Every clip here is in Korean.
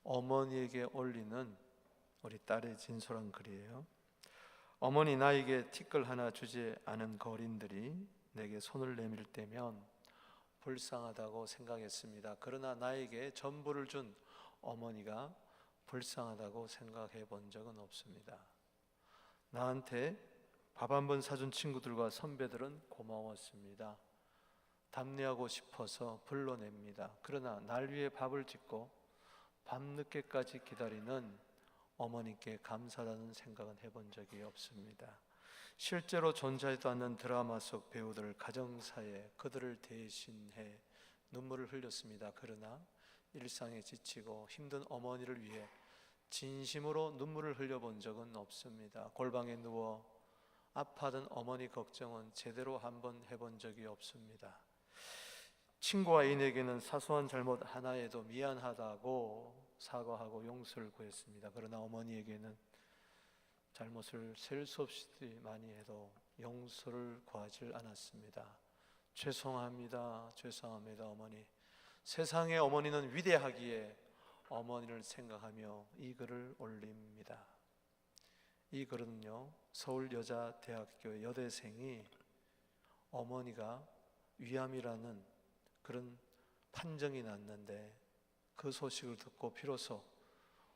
어머니에게 올리는 우리 딸의 진솔한 글이에요. 어머니, 나에게 티끌 하나 주지 않은 거린들이 내게 손을 내밀 때면 불쌍하다고 생각했습니다. 그러나 나에게 전부를 준 어머니가 불쌍하다고 생각해 본 적은 없습니다. 나한테 밥 한 번 사준 친구들과 선배들은 고마웠습니다. 답례하고 싶어서 불러냅니다. 그러나 날 위해 밥을 짓고 밤늦게까지 기다리는 어머니께 감사하다는 생각은 해본 적이 없습니다. 실제로 존재하지도 않는 드라마 속 배우들 가정사에 그들을 대신해 눈물을 흘렸습니다. 그러나 일상에 지치고 힘든 어머니를 위해 진심으로 눈물을 흘려본 적은 없습니다. 골방에 누워 아파하던 어머니 걱정은 제대로 한번 해본 적이 없습니다. 친구와 애인에게는 사소한 잘못 하나에도 미안하다고 사과하고 용서를 구했습니다. 그러나 어머니에게는 잘못을 셀 수 없이 많이 해도 용서를 구하지 않았습니다. 죄송합니다. 죄송합니다, 어머니. 세상의 어머니는 위대하기에 어머니를 생각하며 이 글을 올립니다. 이 글은요, 서울여자대학교 여대생이 어머니가 위암이라는 그런 판정이 났는데 그 소식을 듣고 비로소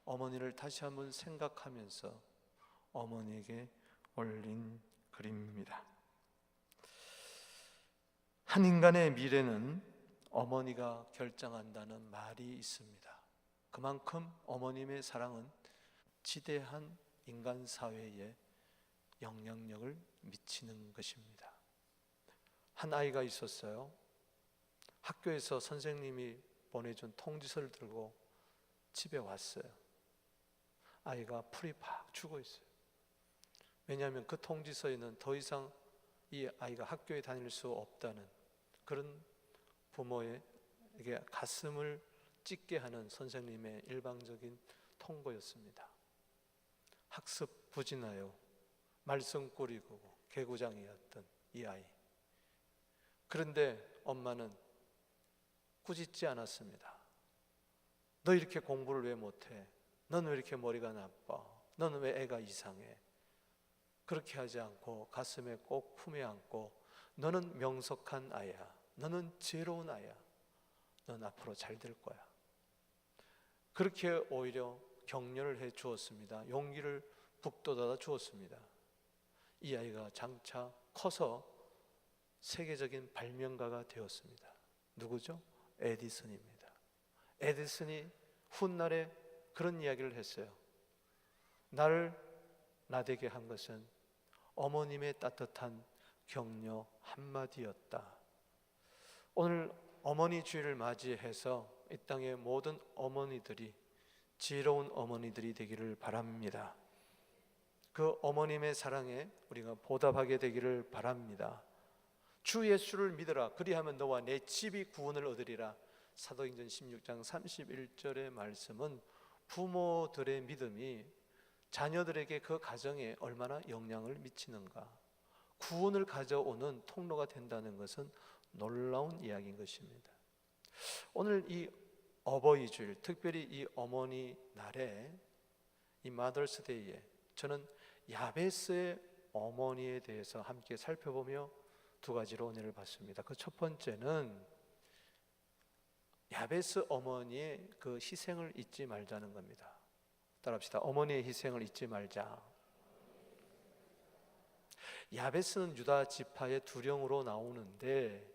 어머니를 다시 한번 생각하면서 어머니에게 올린 글입니다. 한 인간의 미래는 어머니가 결정한다는 말이 있습니다. 그만큼 어머님의 사랑은 지대한 인간 사회에 영향력을 미치는 것입니다. 한 아이가 있었어요. 학교에서 선생님이 보내준 통지서를 들고 집에 왔어요. 아이가 풀이 팍 죽어 있어요. 왜냐하면 그 통지서에는 더 이상 이 아이가 학교에 다닐 수 없다는 그런 부모에게 가슴을 찢게 하는 선생님의 일방적인 통보였습니다. 학습 부진하여 말썽꾸리고 개구장이었던 이 아이. 그런데 엄마는 꾸짖지 않았습니다. 너 이렇게 공부를 왜 못해? 너는 왜 이렇게 머리가 나빠? 너는 왜 애가 이상해? 그렇게 하지 않고 가슴에 꼭 품에 안고 너는 명석한 아이야. 너는 지혜로운 아이야. 넌 앞으로 잘 될 거야. 그렇게 오히려 격려를 해 주었습니다. 용기를 북돋아 주었습니다. 이 아이가 장차 커서 세계적인 발명가가 되었습니다. 누구죠? 에디슨입니다. 에디슨이 훗날에 그런 이야기를 했어요. 나를 나되게 한 것은 어머님의 따뜻한 격려 한마디였다. 오늘 어머니 주일을 맞이해서 이 땅의 모든 어머니들이 지혜로운 어머니들이 되기를 바랍니다. 그 어머님의 사랑에 우리가 보답하게 되기를 바랍니다. 주 예수를 믿으라. 그리하면 너와 내 집이 구원을 얻으리라. 사도행전 16장 31절의 말씀은 부모들의 믿음이 자녀들에게 그 가정에 얼마나 영향을 미치는가, 구원을 가져오는 통로가 된다는 것은 놀라운 이야기인 것입니다. 오늘 이 어버이 주일, 특별히 이 어머니 날에, 이 마더스 데이에 저는 야베스의 어머니에 대해서 함께 살펴보며 두 가지로 은혜를 받습니다. 그 첫 번째는 야베스 어머니의 그 희생을 잊지 말자는 겁니다. 따라합시다. 어머니의 희생을 잊지 말자. 야베스는 유다 지파의 두령으로 나오는데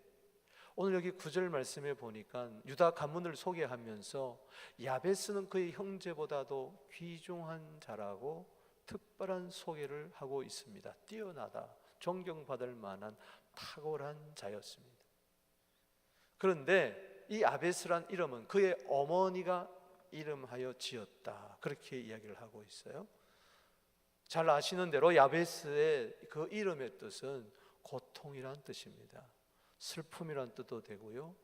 오늘 여기 9절 말씀에 보니까 유다 가문을 소개하면서 야베스는 그의 형제보다도 귀중한 자라고 특별한 소개를 하고 있습니다. 뛰어나다, 존경받을 만한 탁월한 자였습니다. 그런데 이 야베스란 이름은 그의 어머니가 이름하여 지었다, 그렇게 이야기를 하고 있어요. 잘 아시는 대로 야베스의 그 이름의 뜻은 고통이란 뜻입니다. 슬픔이란 뜻도 되고요,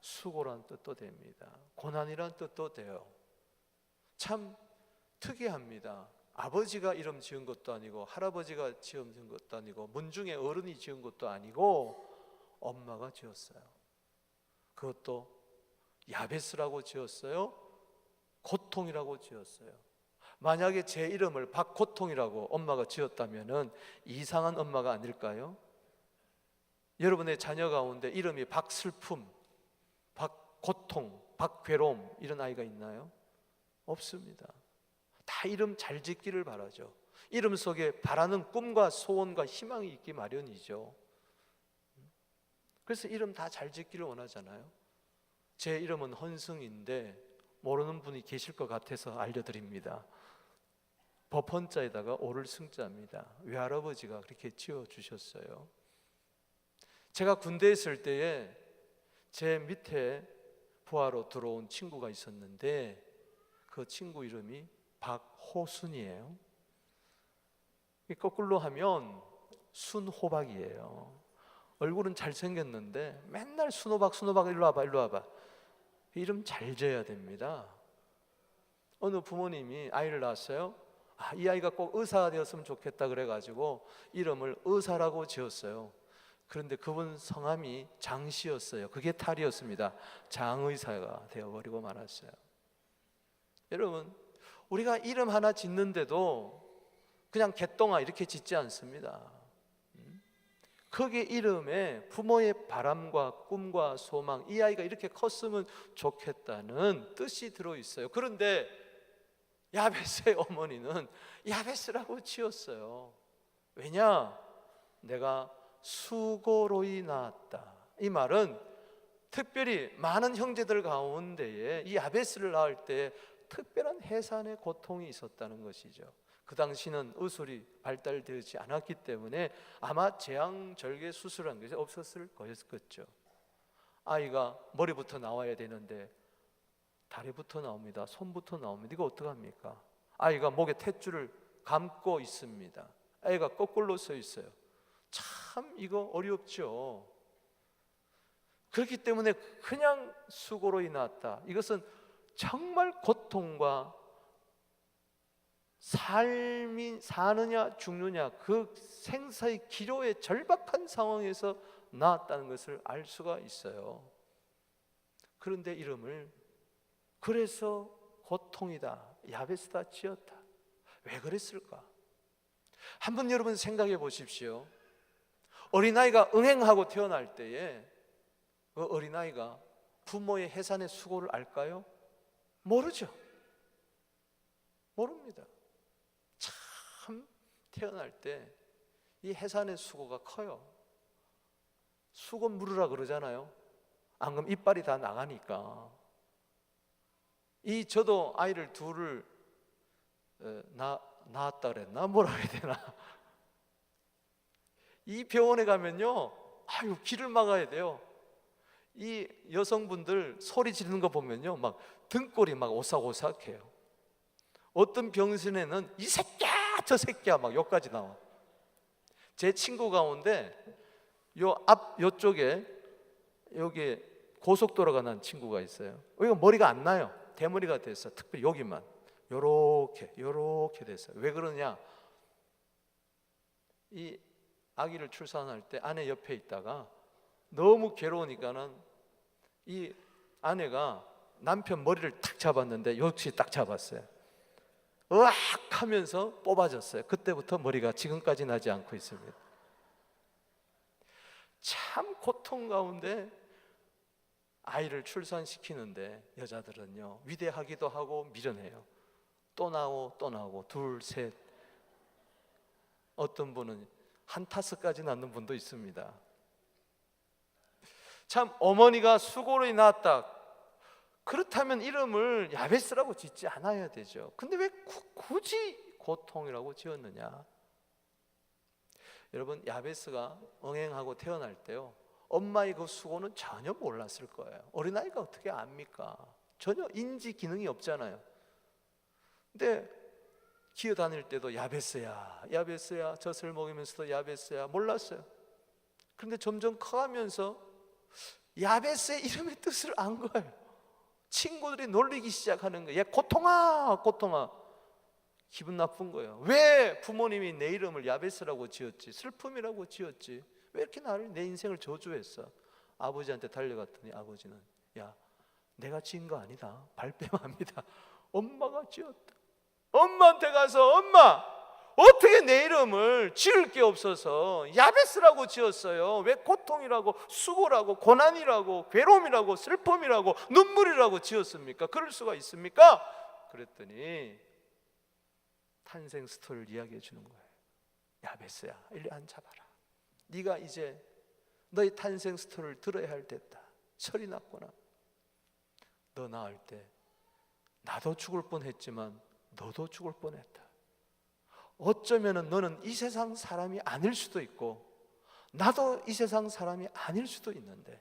수고란 뜻도 됩니다. 고난이란 뜻도 돼요. 참 특이합니다. 아버지가 이름 지은 것도 아니고 할아버지가 지은 것도 아니고 문중의 어른이 지은 것도 아니고 엄마가 지었어요. 그것도 야베스라고 지었어요. 고통이라고 지었어요. 만약에 제 이름을 박고통이라고 엄마가 지었다면 이상한 엄마가 아닐까요? 여러분의 자녀 가운데 이름이 박슬픔, 박고통, 박괴로움 이런 아이가 있나요? 없습니다. 다 이름 잘 짓기를 바라죠. 이름 속에 바라는 꿈과 소원과 희망이 있기 마련이죠. 그래서 이름 다 잘 짓기를 원하잖아요. 제 이름은 헌승인데 모르는 분이 계실 것 같아서 알려드립니다. 법헌자에다가 오를 승자입니다. 외할아버지가 그렇게 지어주셨어요. 제가 군대에 있을 때에 제 밑에 부하로 들어온 친구가 있었는데 그 친구 이름이 박호순이에요. 거꾸로 하면 순호박이에요. 얼굴은 잘생겼는데 맨날 순호박 일로 와봐 이름 잘 지어야 됩니다. 어느 부모님이 아이를 낳았어요. 이 아이가 꼭 의사가 되었으면 좋겠다 그래가지고 이름을 의사라고 지었어요. 그런데 그분 성함이 장씨였어요. 그게 탈이었습니다. 장의사가 되어버리고 말았어요. 여러분, 우리가 이름 하나 짓는데도 그냥 개똥아 이렇게 짓지 않습니다. 거기에 이름에 부모의 바람과 꿈과 소망, 이 아이가 이렇게 컸으면 좋겠다는 뜻이 들어있어요. 그런데 야베스의 어머니는 야베스라고 지었어요. 왜냐? 내가 수고로이 낳았다. 이 말은 특별히 많은 형제들 가운데에 이 야베스를 낳을 때 특별한 해산의 고통이 있었다는 것이죠. 그 당시는 의술이 발달되지 않았기 때문에 아마 제왕절개 수술한 것이 없었을 거였겠죠. 아이가 머리부터 나와야 되는데 다리부터 나옵니다. 손부터 나옵니다. 이거 어떡합니까? 아이가 목에 탯줄을 감고 있습니다. 아이가 거꾸로 서 있어요. 참 이거 어렵죠. 그렇기 때문에 그냥 수고로 인하였다. 이것은 정말 고통과 삶이 사느냐 죽느냐 그 생사의 기로의 절박한 상황에서 나았다는 것을 알 수가 있어요. 그런데 이름을 그래서 고통이다, 야베스다 지었다. 왜 그랬을까? 한번 여러분 생각해 보십시오. 어린아이가 응행하고 태어날 때에 그 어린아이가 부모의 해산의 수고를 알까요? 모르죠. 모릅니다. 참 태어날 때 이 해산의 수고가 커요. 수고 물으라 그러잖아요. 안 그러면 이빨이 다 나가니까. 저도 아이를 둘을 낳았다 그랬나? 뭐라 해야 되나? 이 병원에 가면요, 귀를 막아야 돼요. 이 여성분들 소리 지르는 거 보면요, 막 등골이 막 오싹오싹해요. 어떤 병실에는 이 새끼야, 저 새끼야 막 욕까지 나와. 제 친구 가운데 요쪽에 여기 고속도로가 난 친구가 있어요. 이거 머리가 안 나요. 대머리가 됐어. 특별히 여기만 요렇게 됐어요. 왜 그러냐? 이 아기를 출산할 때 아내 옆에 있다가 너무 괴로우니까는 이 아내가 남편 머리를 탁 잡았는데 역시 딱 잡았어요. 으악 하면서 뽑아졌어요. 그때부터 머리가 지금까지 나지 않고 있습니다. 참 고통 가운데 아이를 출산시키는데 여자들은요, 위대하기도 하고 미련해요. 또 나오고 둘, 셋. 어떤 분은 한 타스까지 낳는 분도 있습니다. 참 어머니가 수고로 낳았다. 그렇다면 이름을 야베스라고 짓지 않아야 되죠. 근데 왜 굳이 고통이라고 지었느냐? 여러분, 야베스가 응행하고 태어날 때요, 엄마의 그 수고는 전혀 몰랐을 거예요. 어린아이가 어떻게 압니까? 전혀 인지 기능이 없잖아요. 근데 기어다닐 때도 야베스야 젖을 먹이면서도 야베스야 몰랐어요. 그런데 점점 커가면서 야베스의 이름의 뜻을 안 거예요. 친구들이 놀리기 시작하는 거예요. 야, 고통아. 기분 나쁜 거예요. 왜 부모님이 내 이름을 야베스라고 지었지? 슬픔이라고 지었지? 왜 이렇게 내 인생을 저주했어? 아버지한테 달려갔더니 아버지는, 야, 내가 지은 거 아니다. 발뺌합니다. 엄마가 지었다. 엄마한테 가서 엄마, 어떻게 내 이름을 지을 게 없어서 야베스라고 지었어요? 왜 고통이라고, 수고라고, 고난이라고, 괴로움이라고, 슬픔이라고, 눈물이라고 지었습니까? 그럴 수가 있습니까? 그랬더니 탄생 스토리를 이야기해 주는 거예요. 야베스야, 일리 앉아봐라. 네가 이제 너의 탄생 스토리를 들어야 할 때다. 철이 났구나. 너 낳을 때 나도 죽을 뻔했지만 너도 죽을 뻔했다. 어쩌면 너는 이 세상 사람이 아닐 수도 있고 나도 이 세상 사람이 아닐 수도 있는데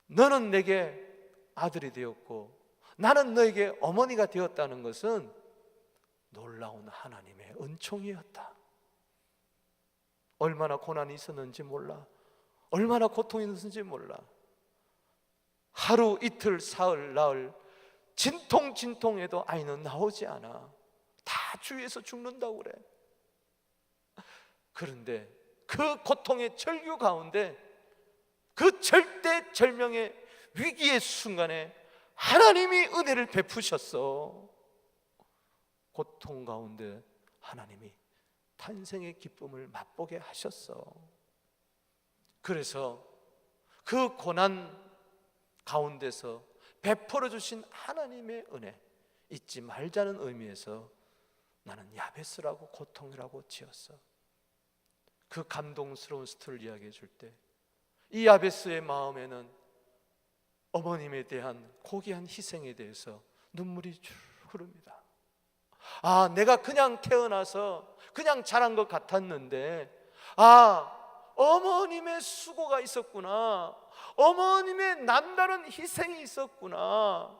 너는 내게 아들이 되었고 나는 너에게 어머니가 되었다는 것은 놀라운 하나님의 은총이었다. 얼마나 고난이 있었는지 몰라. 얼마나 고통이 있었는지 몰라. 하루 이틀 사흘 나흘 진통해도 아이는 나오지 않아. 다 주위에서 죽는다고 그래. 그런데 그 고통의 절규 가운데 그 절대절명의 위기의 순간에 하나님이 은혜를 베푸셨어. 고통 가운데 하나님이 탄생의 기쁨을 맛보게 하셨어. 그래서 그 고난 가운데서 베풀어 주신 하나님의 은혜 잊지 말자는 의미에서 나는 야베스라고 고통이라고 지었어. 그 감동스러운 스토리를 이야기해 줄 때 이 야베스의 마음에는 어머님에 대한 고귀한 희생에 대해서 눈물이 쭉 흐릅니다. 아, 내가 그냥 태어나서 그냥 자란 것 같았는데 어머님의 수고가 있었구나. 어머님의 남다른 희생이 있었구나.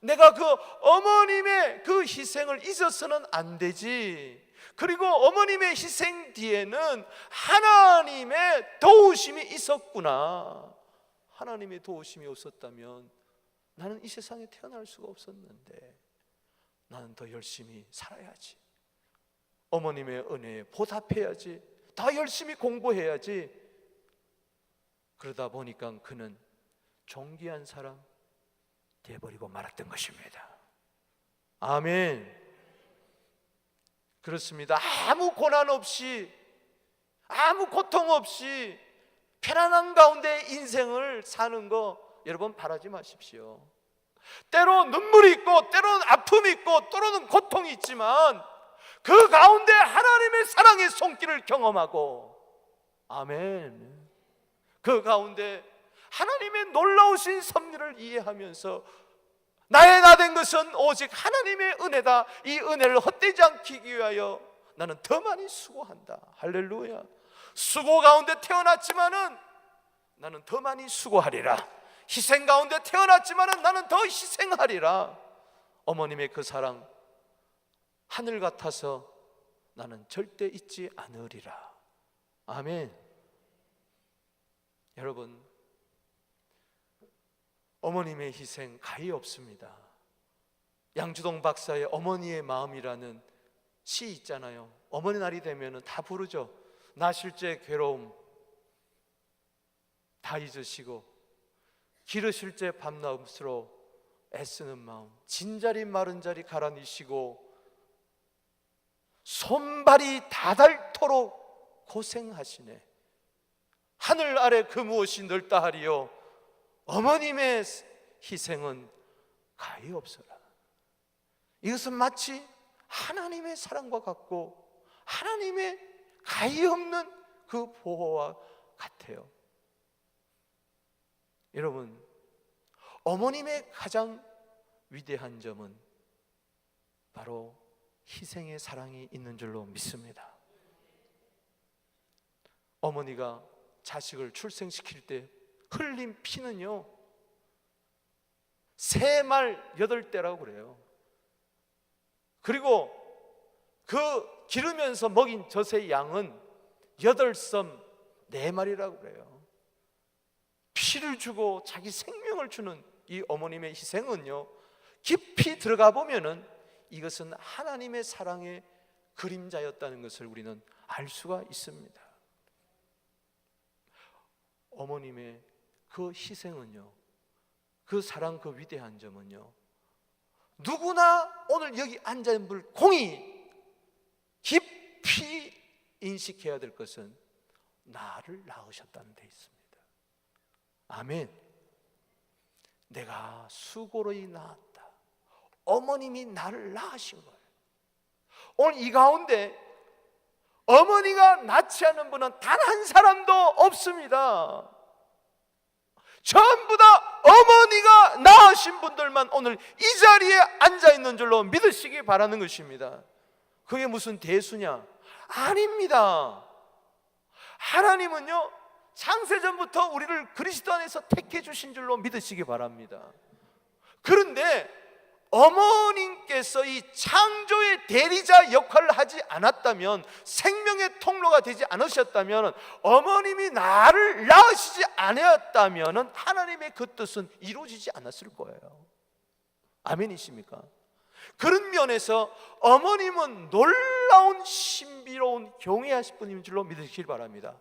내가 그 어머님의 그 희생을 잊어서는 안 되지. 그리고 어머님의 희생 뒤에는 하나님의 도우심이 있었구나. 하나님의 도우심이 없었다면 나는 이 세상에 태어날 수가 없었는데 나는 더 열심히 살아야지. 어머님의 은혜에 보답해야지. 더 열심히 공부해야지. 그러다 보니까 그는 존귀한 사람 되어버리고 말았던 것입니다. 아멘. 그렇습니다. 아무 고난 없이, 아무 고통 없이 편안한 가운데 인생을 사는 거 여러분 바라지 마십시오. 때로 눈물이 있고 때로는 아픔이 있고 때로는 고통이 있지만 그 가운데 하나님의 사랑의 손길을 경험하고, 아멘, 그 가운데 하나님의 놀라우신 섭리를 이해하면서 나의 나 된 것은 오직 하나님의 은혜다. 이 은혜를 헛되지 않기 위하여 나는 더 많이 수고한다. 할렐루야. 수고 가운데 태어났지만은 나는 더 많이 수고하리라. 희생 가운데 태어났지만은 나는 더 희생하리라. 어머님의 그 사랑 하늘 같아서 나는 절대 잊지 않으리라. 아멘. 여러분, 어머님의 희생 가히 없습니다. 양주동 박사의 어머니의 마음이라는 시 있잖아요. 어머니 날이 되면 다 부르죠. 나실제 괴로움 다 잊으시고 기르실 제 밤낮으로 애쓰는 마음, 진자리 마른 자리 가라니시고 손발이 다 닳도록 고생하시네. 하늘 아래 그 무엇이 넓다 하리요. 어머님의 희생은 가히 없어라. 이것은 마치 하나님의 사랑과 같고 하나님의 가히 없는 그 보호와 같아요. 여러분, 어머님의 가장 위대한 점은 바로 희생의 사랑이 있는 줄로 믿습니다. 어머니가 자식을 출생시킬 때 흘린 피는요 3말 8대라고 그래요. 그리고 그 기르면서 먹인 젖의 양은 8섬 4마리라고 그래요. 피를 주고 자기 생명을 주는 이 어머님의 희생은요 깊이 들어가 보면은 이것은 하나님의 사랑의 그림자였다는 것을 우리는 알 수가 있습니다. 어머님의 그 희생은요, 그 사랑, 그 위대한 점은요 누구나 오늘 여기 앉아있는 분 공히 깊이 인식해야 될 것은 나를 낳으셨다는 데 있습니다. 아멘. 내가 수고로이 낳았다. 어머님이 나를 낳으신 거예요. 오늘 이 가운데 어머니가 낳지 않은 분은 단 한 사람도 없습니다. 전부 다 어머니가 낳으신 분들만 오늘 이 자리에 앉아있는 줄로 믿으시기 바라는 것입니다. 그게 무슨 대수냐? 아닙니다. 하나님은요, 창세전부터 우리를 그리스도 안에서 택해 주신 줄로 믿으시기 바랍니다. 그런데 어머님께서 이 창조의 대리자 역할을 하지 않았다면, 생명의 통로가 되지 않으셨다면, 어머님이 나를 낳으시지 않았다면 하나님의 그 뜻은 이루어지지 않았을 거예요. 아멘이십니까? 그런 면에서 어머님은 놀라운 신비로운 경외하실 분인 줄로 믿으시길 바랍니다.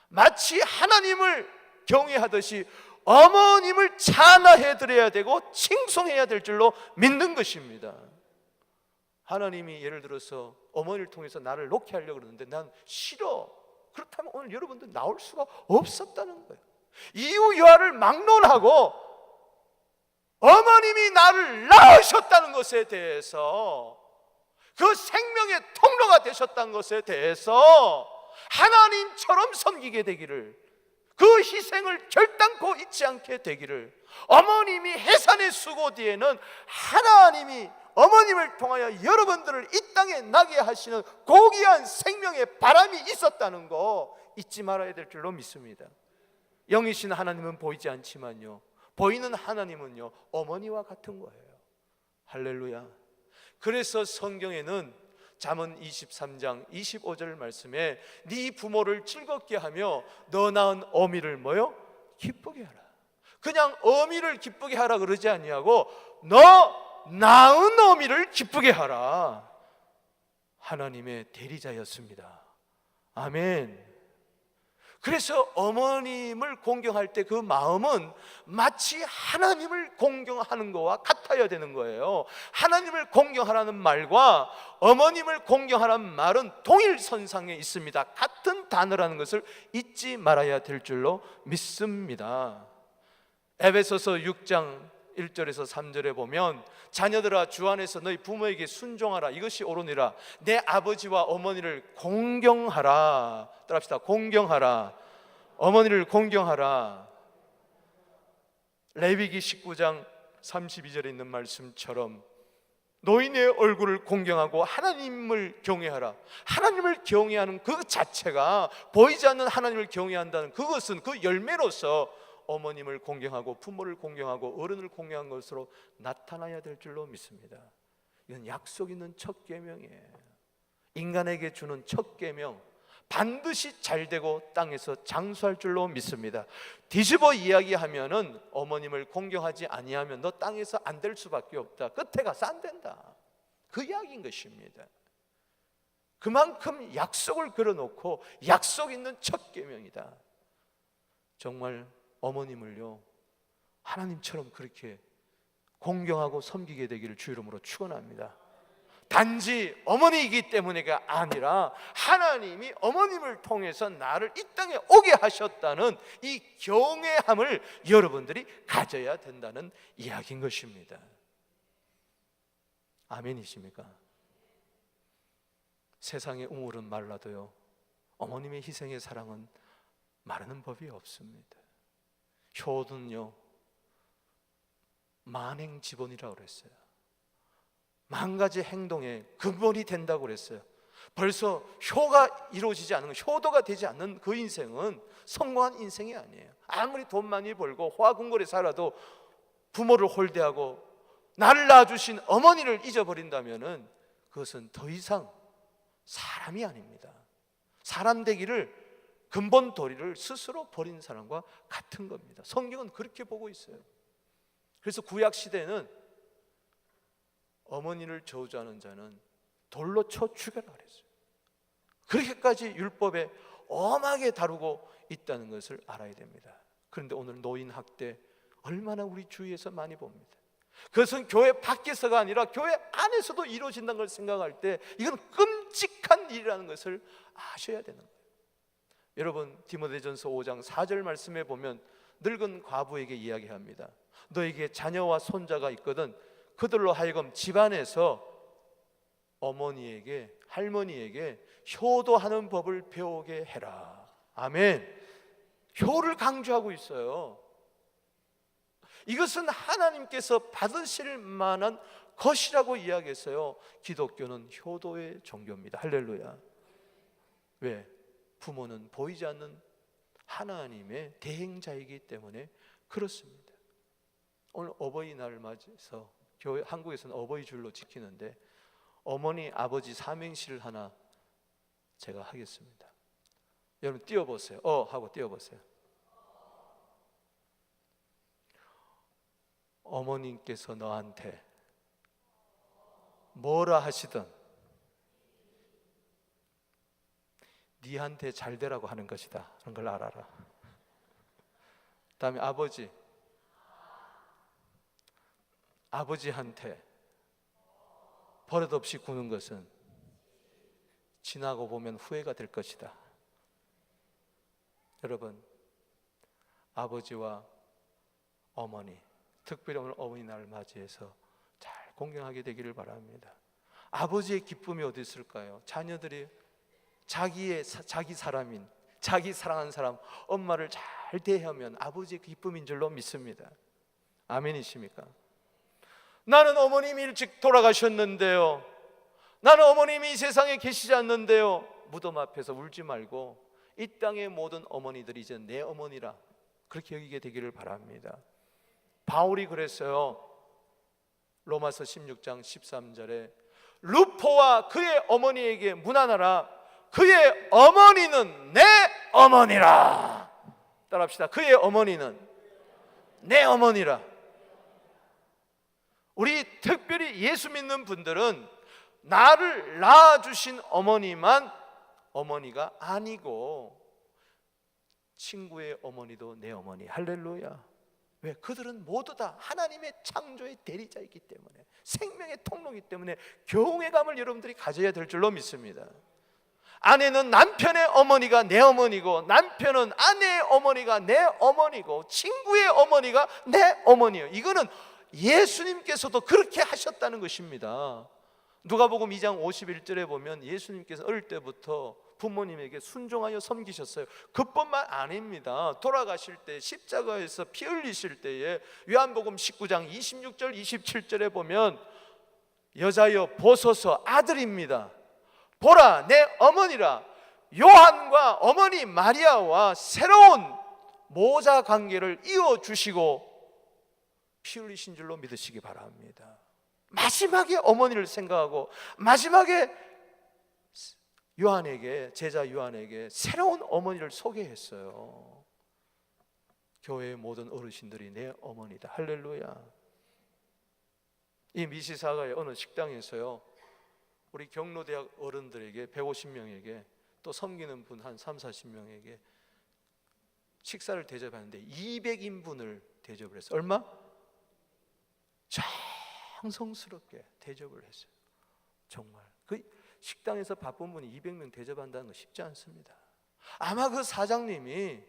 마치 하나님을 경외하듯이 어머님을 찬양해 드려야 되고 칭송해야 될 줄로 믿는 것입니다. 하나님이 예를 들어서 어머니를 통해서 나를 놓게 하려고 그러는데 난 싫어. 그렇다면 오늘 여러분들 나올 수가 없었다는 거예요. 이유 여하를 막론하고 어머님이 나를 낳으셨다는 것에 대해서, 그 생명의 통로가 되셨다는 것에 대해서 하나님처럼 섬기게 되기를, 그 희생을 결단코 잊지 않게 되기를, 어머님이 해산의 수고 뒤에는 하나님이 어머님을 통하여 여러분들을 이 땅에 나게 하시는 고귀한 생명의 바람이 있었다는 거 잊지 말아야 될 줄로 믿습니다. 영이신 하나님은 보이지 않지만요, 보이는 하나님은요 어머니와 같은 거예요. 할렐루야. 그래서 성경에는 잠언 23장 25절 말씀에 네 부모를 즐겁게 하며 너 낳은 어미를 뭐요? 기쁘게 하라. 그냥 어미를 기쁘게 하라 그러지 아니하고 너 낳은 어미를 기쁘게 하라. 하나님의 대리자였습니다. 아멘. 그래서 어머님을 공경할 때 그 마음은 마치 하나님을 공경하는 것과 같아야 되는 거예요. 하나님을 공경하라는 말과 어머님을 공경하라는 말은 동일선상에 있습니다. 같은 단어라는 것을 잊지 말아야 될 줄로 믿습니다. 에베소서 6장 1절에서 3절에 보면 자녀들아 주 안에서 너희 부모에게 순종하라. 이것이 옳으니라. 내 아버지와 어머니를 공경하라. 따라합시다. 공경하라. 어머니를 공경하라. 레위기 19장 32절에 있는 말씀처럼 노인의 얼굴을 공경하고 하나님을 경외하라. 하나님을 경외하는 그 자체가, 보이지 않는 하나님을 경외한다는 그것은 그 열매로서 어머님을 공경하고 부모를 공경하고 어른을 공경한 것으로 나타나야 될 줄로 믿습니다. 이건 약속 있는 첫 계명이에요. 인간에게 주는 첫 계명, 반드시 잘되고 땅에서 장수할 줄로 믿습니다. 뒤집어 이야기하면은 어머님을 공경하지 아니하면 너 땅에서 안 될 수밖에 없다. 끝에 가서 안 된다. 그 이야기인 것입니다. 그만큼 약속을 걸어놓고 약속 있는 첫 계명이다. 정말 어머님을요 하나님처럼 그렇게 공경하고 섬기게 되기를 주 이름으로 축원합니다. 단지 어머니이기 때문에가 아니라 하나님이 어머님을 통해서 나를 이 땅에 오게 하셨다는 이 경외함을 여러분들이 가져야 된다는 이야기인 것입니다. 아멘이십니까? 세상의 우물은 말라도요 어머님의 희생의 사랑은 마르는 법이 없습니다. 효도는요 만행지본이라고 그랬어요. 만 가지 행동의 근본이 된다고 그랬어요. 벌써 효가 이루어지지 않은, 효도가 되지 않는 그 인생은 성공한 인생이 아니에요. 아무리 돈 많이 벌고 호화궁궐에 살아도 부모를 홀대하고 나를 낳아주신 어머니를 잊어버린다면 그것은 더 이상 사람이 아닙니다. 사람 되기를, 근본 도리를 스스로 버린 사람과 같은 겁니다. 성경은 그렇게 보고 있어요. 그래서 구약 시대는 어머니를 저주하는 자는 돌로 쳐 죽여라 그랬어요. 그렇게까지 율법에 엄하게 다루고 있다는 것을 알아야 됩니다. 그런데 오늘 노인 학대 얼마나 우리 주위에서 많이 봅니다. 그것은 교회 밖에서가 아니라 교회 안에서도 이루어진다는 걸 생각할 때 이건 끔찍한 일이라는 것을 아셔야 되는 거예요. 여러분, 디모데전서 5장 4절 말씀에 보면 늙은 과부에게 이야기합니다. 너에게 자녀와 손자가 있거든 그들로 하여금 집안에서 어머니에게, 할머니에게 효도하는 법을 배우게 해라. 아멘. 효를 강조하고 있어요. 이것은 하나님께서 받으실 만한 것이라고 이야기했어요. 기독교는 효도의 종교입니다. 할렐루야. 왜? 부모는 보이지 않는 하나님의 대행자이기 때문에 그렇습니다. 오늘 어버이날을 맞이해서 교회, 한국에서는 어버이 줄로 지키는데 어머니 아버지 삼행시를 하나 제가 하겠습니다. 여러분 띄워보세요. 하고 띄워보세요. 어머님께서 너한테 뭐라 하시든 니한테 잘 되라고 하는 것이다 그런 걸 알아라. 다음에 아버지한테 버릇없이 구는 것은 지나고 보면 후회가 될 것이다. 여러분, 아버지와 어머니, 특별히 오늘 어머니날을 맞이해서 잘 공경하게 되기를 바랍니다. 아버지의 기쁨이 어디 있을까요? 자녀들이 자기 사람인, 자기 사랑하는 사람, 엄마를 잘 대하면 아버지의 기쁨인 줄로 믿습니다. 아멘이십니까? 나는 어머님이 일찍 돌아가셨는데요, 나는 어머님이 이 세상에 계시지 않는데요, 무덤 앞에서 울지 말고 이 땅의 모든 어머니들이 이제 내 어머니라 그렇게 여기게 되기를 바랍니다. 바울이 그랬어요. 로마서 16장 13절에 루포와 그의 어머니에게 문안하라. 그의 어머니는 내 어머니라. 따라합시다. 그의 어머니는 내 어머니라. 우리 특별히 예수 믿는 분들은 나를 낳아주신 어머니만 어머니가 아니고 친구의 어머니도 내 어머니. 할렐루야. 왜? 그들은 모두 다 하나님의 창조의 대리자이기 때문에, 생명의 통로이기 때문에 경외감을 여러분들이 가져야 될 줄로 믿습니다. 아내는 남편의 어머니가 내 어머니고, 남편은 아내의 어머니가 내 어머니고, 친구의 어머니가 내 어머니예요. 이거는 예수님께서도 그렇게 하셨다는 것입니다. 누가복음 2장 51절에 보면 예수님께서 어릴 때부터 부모님에게 순종하여 섬기셨어요. 그뿐만 아닙니다. 돌아가실 때 십자가에서 피 흘리실 때에 요한복음 19장 26절 27절에 보면 여자여 보소서 아들입니다. 보라 내 어머니라. 요한과 어머니 마리아와 새로운 모자 관계를 이어주시고 피 흘리신 줄로 믿으시기 바랍니다. 마지막에 어머니를 생각하고 마지막에 요한에게, 제자 요한에게 새로운 어머니를 소개했어요. 교회의 모든 어르신들이 내 어머니다. 할렐루야. 이 미시사가의 어느 식당에서요, 우리 경로대학 어른들에게 150명에게 또 섬기는 분 한 3, 40명에게 식사를 대접하는데 200인분을 대접을 했어요. 얼마? 정성스럽게 대접을 했어요. 정말 그 식당에서 바쁜 분이 200명 대접한다는 거 쉽지 않습니다. 아마 그 사장님이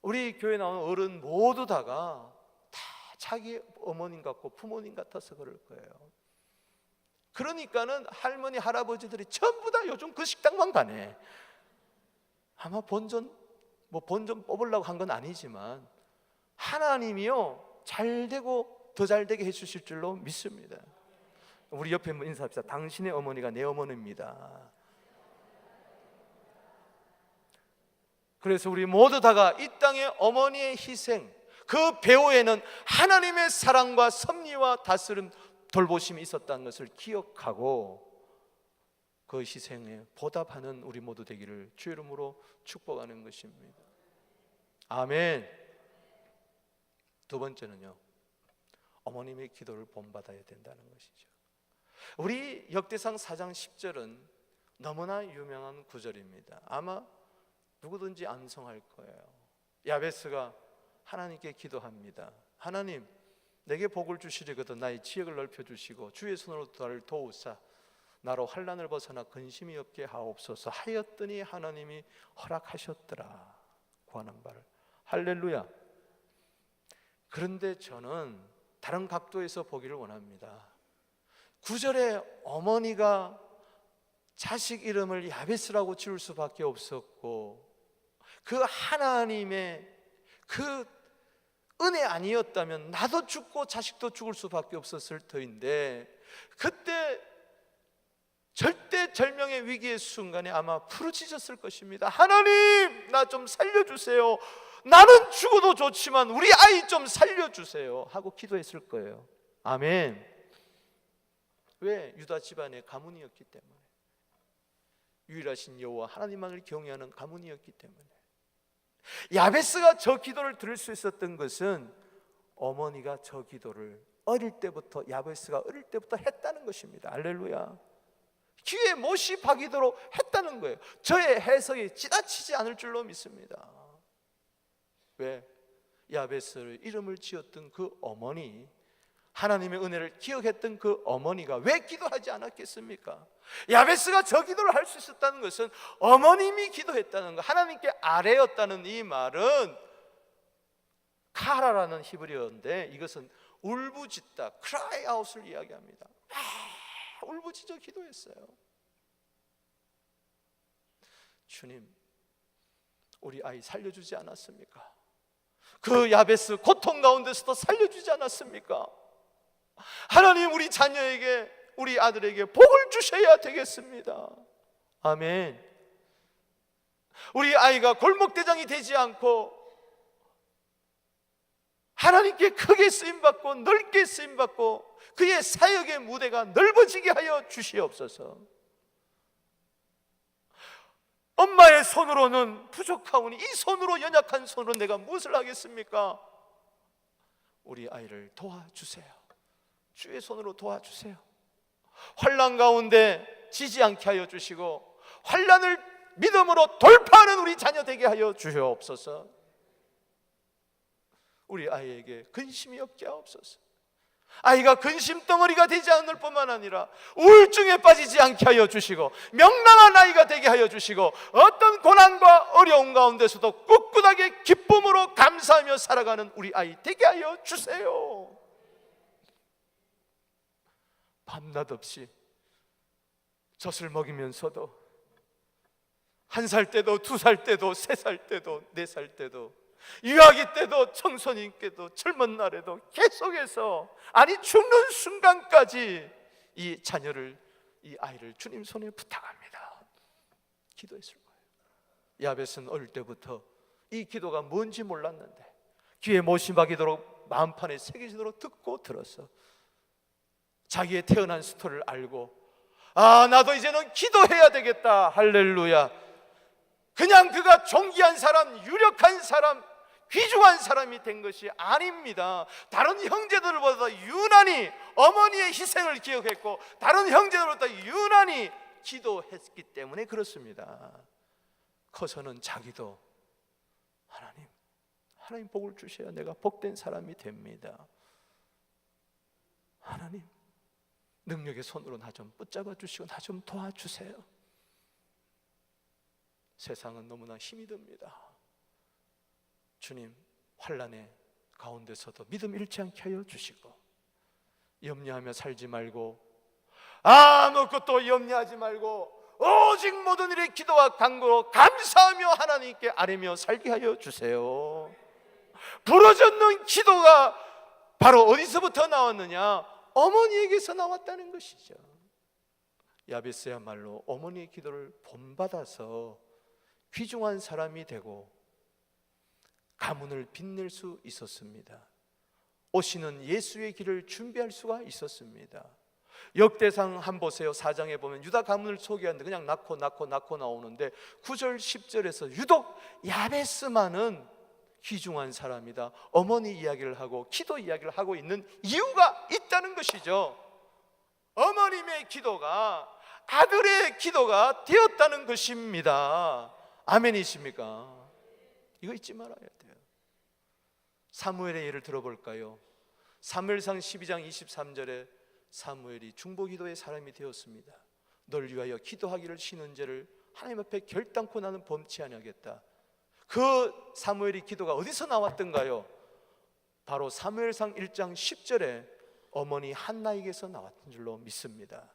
우리 교회 나오는 어른 모두 다가 다 자기 어머님 같고 부모님 같아서 그럴 거예요. 그러니까는 할머니 할아버지들이 전부 다 요즘 그 식당만 가네. 아마 본전 뽑으려고 한 건 아니지만 하나님이요 잘 되고 더 잘 되게 해주실 줄로 믿습니다. 우리 옆에 한번 인사합시다. 당신의 어머니가 내 어머니입니다. 그래서 우리 모두 다가 이 땅의 어머니의 희생, 그 배후에는 하나님의 사랑과 섭리와 다스림, 돌보심이 있었다는 것을 기억하고 그 희생에 보답하는 우리 모두 되기를 주의 이름으로 축복하는 것입니다. 아멘. 두 번째는요, 어머님의 기도를 본받아야 된다는 것이죠. 우리 역대상 4장 10절은 너무나 유명한 구절입니다. 아마 누구든지 암송할 거예요. 야베스가 하나님께 기도합니다. 하나님, 내게 복을 주시려거든 나의 지역을 넓혀주시고 주의 손으로 나를 도우사 나로 환난을 벗어나 근심이 없게 하옵소서 하였더니 하나님이 허락하셨더라. 구하는 바를. 할렐루야. 그런데 저는 다른 각도에서 보기를 원합니다. 9절에 어머니가 자식 이름을 야베스라고 지을 수밖에 없었고 그 하나님의 그 은혜 아니었다면 나도 죽고 자식도 죽을 수밖에 없었을 터인데 그때 절대절명의 위기의 순간에 아마 부르짖었을 것입니다. 하나님, 나 좀 살려주세요. 나는 죽어도 좋지만 우리 아이 좀 살려주세요 하고 기도했을 거예요. 아멘. 왜? 유다 집안의 가문이었기 때문에, 유일하신 여호와 하나님만을 경외하는 가문이었기 때문에. 야베스가 저 기도를 들을 수 있었던 것은 어머니가 저 기도를 어릴 때부터, 야베스가 어릴 때부터 했다는 것입니다. 할렐루야. 귀에 못이 박이도록 했다는 거예요. 저의 해석이 지나치지 않을 줄로 믿습니다. 왜? 야베스를 이름을 지었던 그 어머니, 하나님의 은혜를 기억했던 그 어머니가 왜 기도하지 않았겠습니까? 야베스가 저 기도를 할 수 있었다는 것은 어머님이 기도했다는 것, 하나님께 아뢰었다는 이 말은 카라라는 히브리어인데 이것은 울부짖다, cry out을 이야기합니다. 울부짖어 기도했어요. 주님, 우리 아이 살려주지 않았습니까? 그 야베스 고통 가운데서도 살려주지 않았습니까? 하나님, 우리 자녀에게, 우리 아들에게 복을 주셔야 되겠습니다. 아멘. 우리 아이가 골목대장이 되지 않고 하나님께 크게 쓰임받고 넓게 쓰임받고 그의 사역의 무대가 넓어지게 하여 주시옵소서. 엄마의 손으로는 부족하오니 이 손으로, 연약한 손으로 내가 무엇을 하겠습니까? 우리 아이를 도와주세요. 주의 손으로 도와주세요. 환난 가운데 지지 않게 하여 주시고 환난을 믿음으로 돌파하는 우리 자녀 되게 하여 주시옵소서. 우리 아이에게 근심이 없게 하옵소서. 아이가 근심 덩어리가 되지 않을 뿐만 아니라 우울증에 빠지지 않게 하여 주시고 명랑한 아이가 되게 하여 주시고 어떤 고난과 어려움 가운데서도 꿋꿋하게 기쁨으로 감사하며 살아가는 우리 아이 되게 하여 주세요. 밤낮 없이 젖을 먹이면서도 1살 때도 2살 때도 3살 때도 4살 때도 유아기 때도 청소년 때도 젊은 날에도 계속해서, 아니 죽는 순간까지 이 자녀를, 이 아이를 주님 손에 부탁합니다. 기도했을 거예요. 야벳은 어릴 때부터 이 기도가 뭔지 몰랐는데 귀에 못이 박이도록 마음판에 새겨지도록 듣고 들어서 자기의 태어난 스토리를 알고, 아, 나도 이제는 기도해야 되겠다. 할렐루야. 그냥 그가 존귀한 사람, 유력한 사람, 귀중한 사람이 된 것이 아닙니다. 다른 형제들보다 유난히 어머니의 희생을 기억했고 다른 형제들보다 유난히 기도했기 때문에 그렇습니다. 커서는 자기도 하나님 복을 주셔야 내가 복된 사람이 됩니다. 하나님, 능력의 손으로 나 좀 붙잡아 주시고 나 좀 도와주세요. 세상은 너무나 힘이 듭니다. 주님, 환난의 가운데서도 믿음 잃지 않게 하여 주시고 염려하며 살지 말고 아무것도 염려하지 말고 오직 모든 일에 기도와 간구로 감사하며 하나님께 아뢰며 살게 하여 주세요. 부르짖는 기도가 바로 어디서부터 나왔느냐? 어머니에게서 나왔다는 것이죠. 야베스야말로 어머니의 기도를 본받아서 귀중한 사람이 되고 가문을 빛낼 수 있었습니다. 오시는 예수의 길을 준비할 수가 있었습니다. 역대상 한 보세요. 4장에 보면 유다 가문을 소개하는데 그냥 낳고 나오는데 9절 10절에서 유독 야베스만은 귀중한 사람이다, 어머니 이야기를 하고 기도 이야기를 하고 있는 이유가 있다는 것이죠. 어머님의 기도가 아들의 기도가 되었다는 것입니다. 아멘이십니까? 이거 잊지 말아야 돼요. 사무엘의 예를 들어볼까요? 사무엘상 12장 23절에 사무엘이 중보기도의 사람이 되었습니다. 널 위하여 기도하기를 쉬는 죄를 하나님 앞에 결단코 나는 범치 아니하겠다. 그 사무엘의 기도가 어디서 나왔던가요? 바로 사무엘상 1장 10절에 어머니 한나에게서 나왔던 줄로 믿습니다.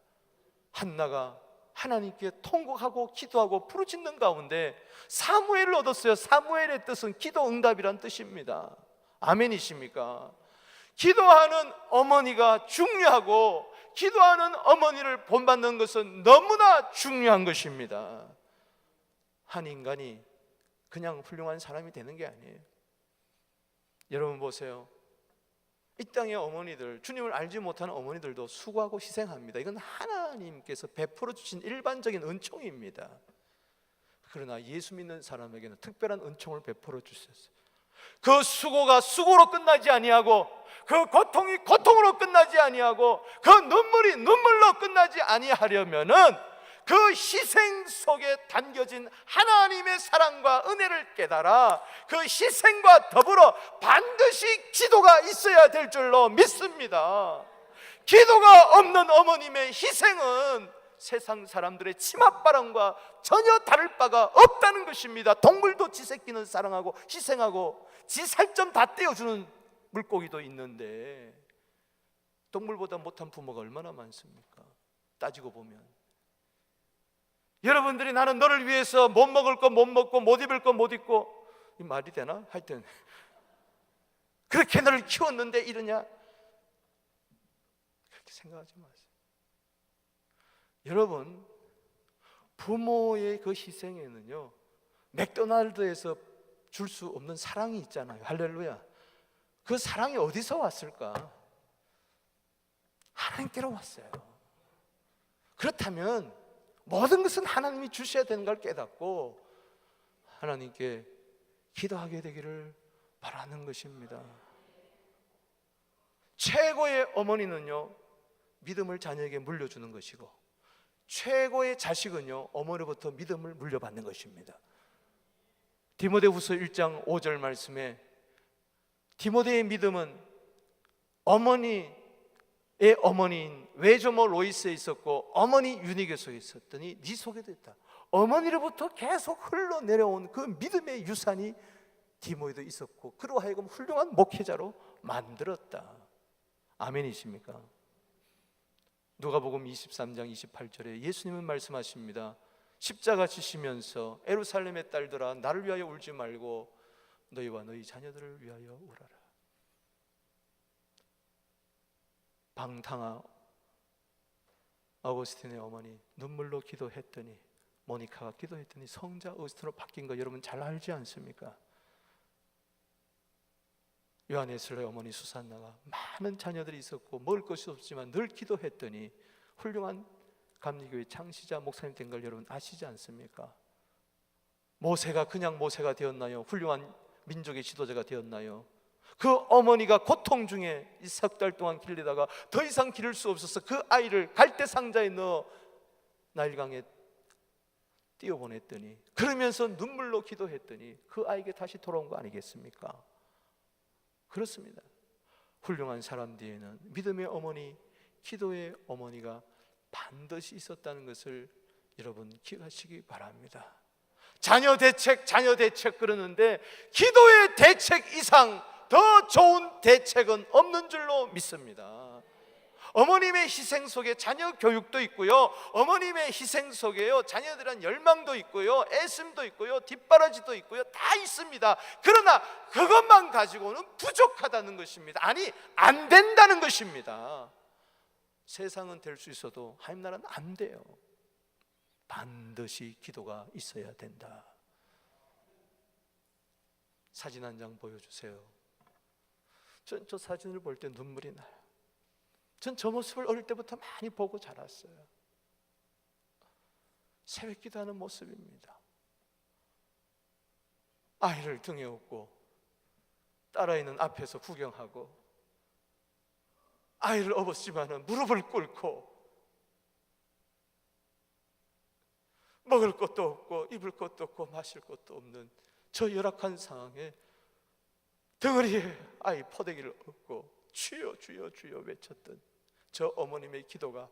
한나가 하나님께 통곡하고 기도하고 부르짖는 가운데 사무엘을 얻었어요. 사무엘의 뜻은 기도 응답이란 뜻입니다. 아멘이십니까? 기도하는 어머니가 중요하고 기도하는 어머니를 본받는 것은 너무나 중요한 것입니다. 한 인간이 그냥 훌륭한 사람이 되는 게 아니에요. 여러분 보세요. 이 땅의 어머니들, 주님을 알지 못하는 어머니들도 수고하고 희생합니다. 이건 하나님께서 베풀어 주신 일반적인 은총입니다. 그러나 예수 믿는 사람에게는 특별한 은총을 베풀어 주셨어요. 그 수고가 수고로 끝나지 아니하고, 그 고통이 고통으로 끝나지 아니하고, 그 눈물이 눈물로 끝나지 아니하려면은 그 희생 속에 담겨진 하나님의 사랑과 은혜를 깨달아 그 희생과 더불어 반드시 기도가 있어야 될 줄로 믿습니다. 기도가 없는 어머님의 희생은 세상 사람들의 치맛바람과 전혀 다를 바가 없다는 것입니다. 동물도 지 새끼는 사랑하고 희생하고 지 살점 다 떼어주는 물고기도 있는데 동물보다 못한 부모가 얼마나 많습니까? 따지고 보면 여러분들이 나는 너를 위해서 못 먹을 거 못 먹고 못 입을 거 못 입고, 이 말이 되나? 하여튼 그렇게 너를 키웠는데 이러냐? 그렇게 생각하지 마세요. 여러분, 부모의 그 희생에는요 맥도날드에서 줄 수 없는 사랑이 있잖아요. 할렐루야. 그 사랑이 어디서 왔을까? 하나님께로 왔어요. 그렇다면 모든 것은 하나님이 주셔야 되는 걸 깨닫고 하나님께 기도하게 되기를 바라는 것입니다. 최고의 어머니는요 믿음을 자녀에게 물려주는 것이고, 최고의 자식은요 어머니로부터 믿음을 물려받는 것입니다. 디모데후서 1장 5절 말씀에 디모데의 믿음은 어머니의 어머니인 외조모 로이스에 있었고 어머니 유니게 속에 있었더니 네 속에도 있다. 어머니로부터 계속 흘러내려온 그 믿음의 유산이 디모에도 있었고 그로 하여금 훌륭한 목회자로 만들었다. 아멘이십니까? 누가복음 23장 28절에 예수님은 말씀하십니다. 십자가 지시면서 예루살렘의 딸들아 나를 위하여 울지 말고 너희와 너희 자녀들을 위하여 울어라. 방탕아 어거스틴의 어머니 눈물로 기도했더니, 모니카가 기도했더니 성자 어거스틴으로 바뀐 거 여러분 잘 알지 않습니까? 요한에슬로의 어머니 수산나가 많은 자녀들이 있었고 먹을 것이 없지만 늘 기도했더니 훌륭한 감리교회 창시자 목사님 된 걸 여러분 아시지 않습니까? 모세가 그냥 모세가 되었나요? 훌륭한 민족의 지도자가 되었나요? 그 어머니가 고통 중에 이 석 달 동안 길리다가 더 이상 기를 수 없어서 그 아이를 갈대 상자에 넣어 나일강에 띄워보냈더니, 그러면서 눈물로 기도했더니 그 아이에게 다시 돌아온 거 아니겠습니까? 그렇습니다. 훌륭한 사람 뒤에는 믿음의 어머니, 기도의 어머니가 반드시 있었다는 것을 여러분 기억하시기 바랍니다. 자녀 대책 그러는데 기도의 대책 이상 더 좋은 대책은 없는 줄로 믿습니다. 어머님의 희생 속에 자녀 교육도 있고요, 어머님의 희생 속에요 자녀들한 열망도 있고요, 애씀도 있고요, 뒷바라지도 있고요, 다 있습니다. 그러나 그것만 가지고는 부족하다는 것입니다. 아니, 안 된다는 것입니다. 세상은 될 수 있어도 하나님 나라는 안 돼요. 반드시 기도가 있어야 된다. 사진 한 장 보여주세요. 전 저 사진을 볼 때 눈물이 나요. 전 저 모습을 어릴 때부터 많이 보고 자랐어요. 새벽 기도하는 모습입니다. 아이를 등에 업고 딸아이는 앞에서 구경하고, 아이를 업었지만은 무릎을 꿇고 먹을 것도 없고 입을 것도 없고 마실 것도 없는 저 열악한 상황에 덩어리에 아이 포대기를 업고 주여 주여 주여 외쳤던 저 어머님의 기도가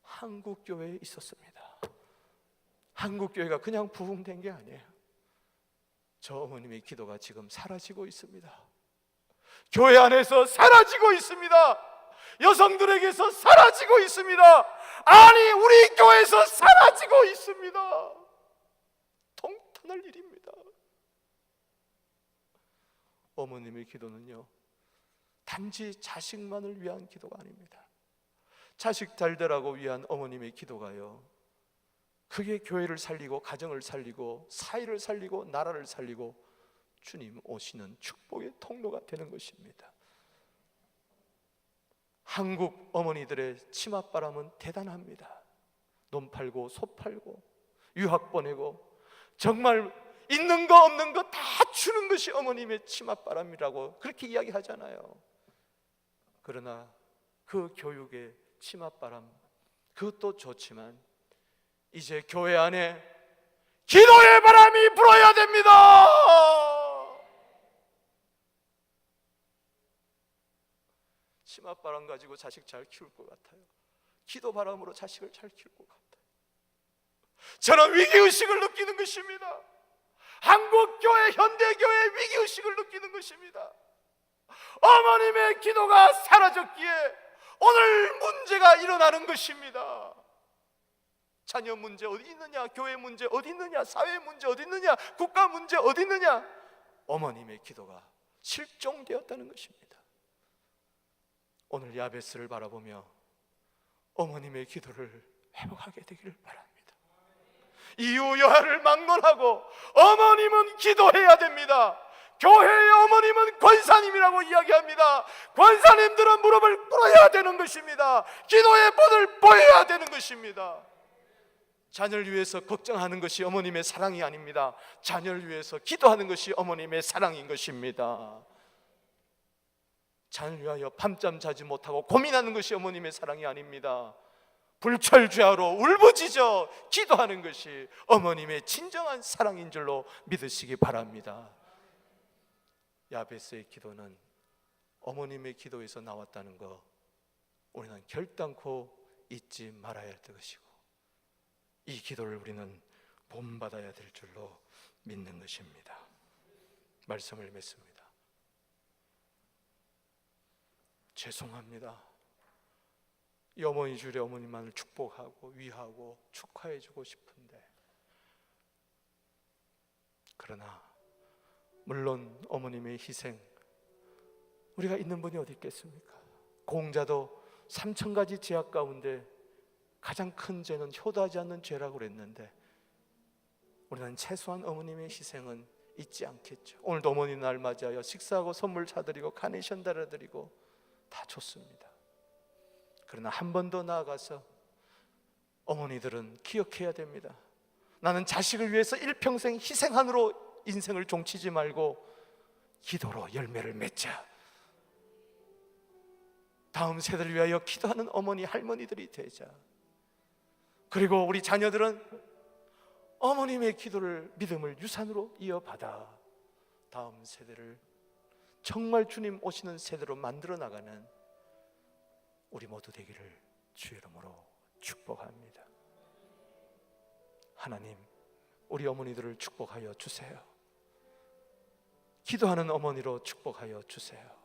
한국교회에 있었습니다. 한국교회가 그냥 부흥된 게 아니에요. 저 어머님의 기도가 지금 사라지고 있습니다. 교회 안에서 사라지고 있습니다. 여성들에게서 사라지고 있습니다. 아니, 우리 교회에서 사라지고 있습니다. 통탄할 일입니다. 어머님의 기도는요, 단지 자식만을 위한 기도가 아닙니다. 자식 잘 되라고 위한 어머님의 기도가요, 그게 교회를 살리고 가정을 살리고 사회를 살리고 나라를 살리고 주님 오시는 축복의 통로가 되는 것입니다. 한국 어머니들의 치맛바람은 대단합니다. 논 팔고 소 팔고 유학 보내고 정말 있는 거 없는 거 다 주는 것이 어머님의 치맛바람이라고 그렇게 이야기하잖아요. 그러나 그 교육의 치맛바람, 그것도 좋지만 이제 교회 안에 기도의 바람이 불어야 됩니다. 치맛바람 가지고 자식 잘 키울 것 같아요. 기도 바람으로 자식을 잘 키울 것 같아요. 저는 위기의식을 느끼는 것입니다. 한국교회, 현대교회 위기의식을 느끼는 것입니다. 어머님의 기도가 사라졌기에 오늘 문제가 일어나는 것입니다. 자녀 문제 어디 있느냐, 교회 문제 어디 있느냐, 사회 문제 어디 있느냐, 국가 문제 어디 있느냐. 어머님의 기도가 실종되었다는 것입니다. 오늘 야베스를 바라보며 어머님의 기도를 회복하게 되기를 바랍니다. 이유 여하를 막론하고 어머님은 기도해야 됩니다. 교회의 어머님은 권사님이라고 이야기합니다. 권사님들은 무릎을 꿇어야 되는 것입니다. 기도의 본을 보여야 되는 것입니다. 자녀를 위해서 걱정하는 것이 어머님의 사랑이 아닙니다. 자녀를 위해서 기도하는 것이 어머님의 사랑인 것입니다. 자녀를 위하여 밤잠 자지 못하고 고민하는 것이 어머님의 사랑이 아닙니다. 불철주야로 울부짖어 기도하는 것이 어머님의 진정한 사랑인 줄로 믿으시기 바랍니다. 야베스의 기도는 어머님의 기도에서 나왔다는 거 우리는 결단코 잊지 말아야 할 것이고, 이 기도를 우리는 본받아야 될 줄로 믿는 것입니다. 말씀을 맺습니다. 죄송합니다. 이 어머니 주일에 어머니만을 축복하고 위하고 축하해주고 싶은데, 그러나 물론 어머님의 희생, 우리가 있는 분이 어디 있겠습니까? 공자도 3,000가지 죄악 가운데 가장 큰 죄는 효도하지 않는 죄라고 그랬는데, 우리는 최소한 어머님의 희생은 잊지 않겠죠. 오늘도 어머니 날 맞이하여 식사하고 선물 사드리고 카네이션 달아드리고 다 좋습니다. 그러나 한 번 더 나아가서 어머니들은 기억해야 됩니다. 나는 자식을 위해서 일평생 희생한으로 인생을 종치지 말고 기도로 열매를 맺자. 다음 세대를 위하여 기도하는 어머니, 할머니들이 되자. 그리고 우리 자녀들은 어머님의 기도를, 믿음을 유산으로 이어받아 다음 세대를 정말 주님 오시는 세대로 만들어 나가는 우리 모두 되기를 주의 이름으로 축복합니다. 하나님, 우리 어머니들을 축복하여 주세요. 기도하는 어머니로 축복하여 주세요.